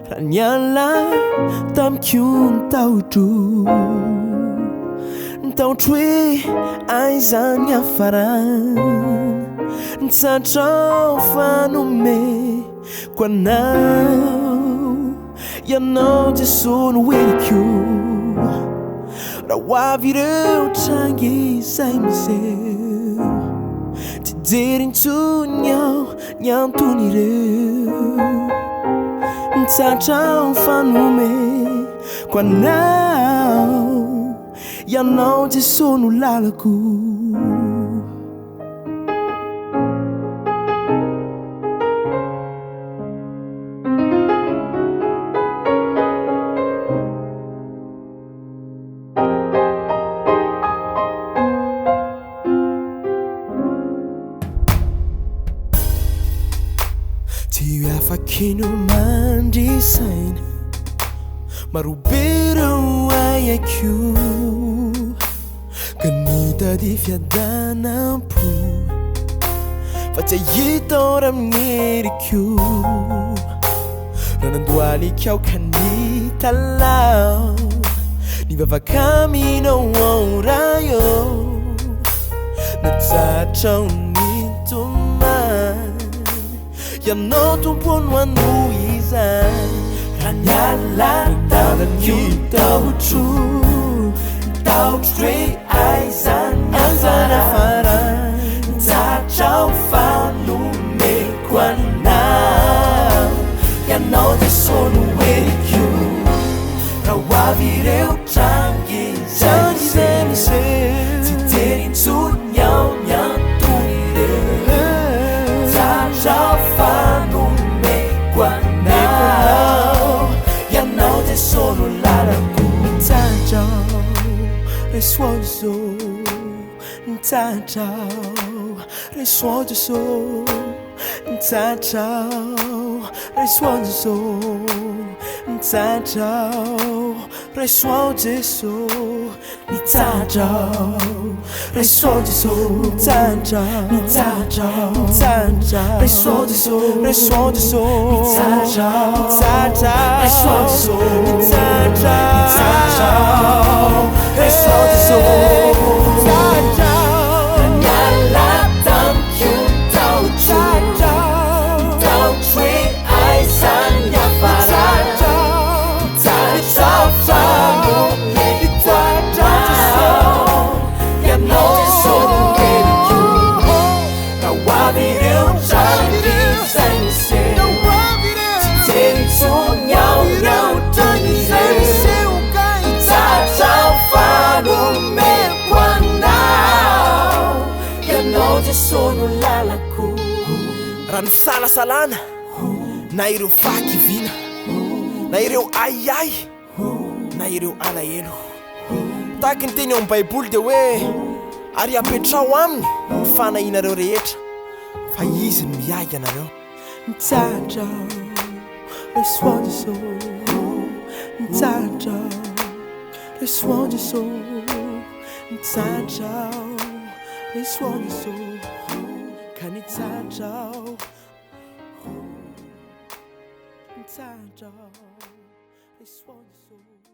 raha niala tamiko nitaotro hoe aiza ny hafarana nitsatrao fanomeko anao ianao Jesosy no hoeniko raha ho avy ireo trangy izay miseho tsy jery intsony aho ny antony ireo nitsatrao fanomeko anao ianao Jesosy no lalako tsy afakino mandrisaina marobe reo aiko ka nitady fiadanam-po fa tsy ahitao raha mieriko raha nandohalikao ka nitalao nivavakaminao ao raha io natsatrao nitomany ianao tompony ho ano izany raha niala tamiko taotro hoe aiza ny hafarana nitsatrao fanomeko anao ianao Jesosy no hoeniko raha ho avy ireo trangy izay miseho tsy jery intsony aho ny antony ireo nitsatrao fanomeko anao ianao Jesosy no lalako nitsatrao reçois Jesosy nitsatrao reçois Jesosy nitsatrao reçois Jesosy nitsatrao reçois Jesosy nitsatrao reçois Jesosy nitsatrao reçois Jesosy nitsatrao reçois Jesosy nitsatrao reçois Jesosy niala tamiko taotro hoe aiza ny hafarana nitsatrao fanomeko anao ianao Jesosy no hoeniko raha ho avy ireo trangy izay miseho tsy jery intsony aho ny antony ireo nitsatrao fanomeko anao ianao Jesosy no lalako raha ny fisalasalana na ireo fakivina na ireo aiay na ireo alahelo tahaky ny teny eo amin'ny baiboly dia hoe ary apetrao aminy ny fanahinareo rehetra fa izy no miaiky anareo nitsatrao reçois Jesosy nitsatrao reçois Jesosy nitsatrao reçois Jesosy ka nitsatrao nitsatrao reçois Jesosy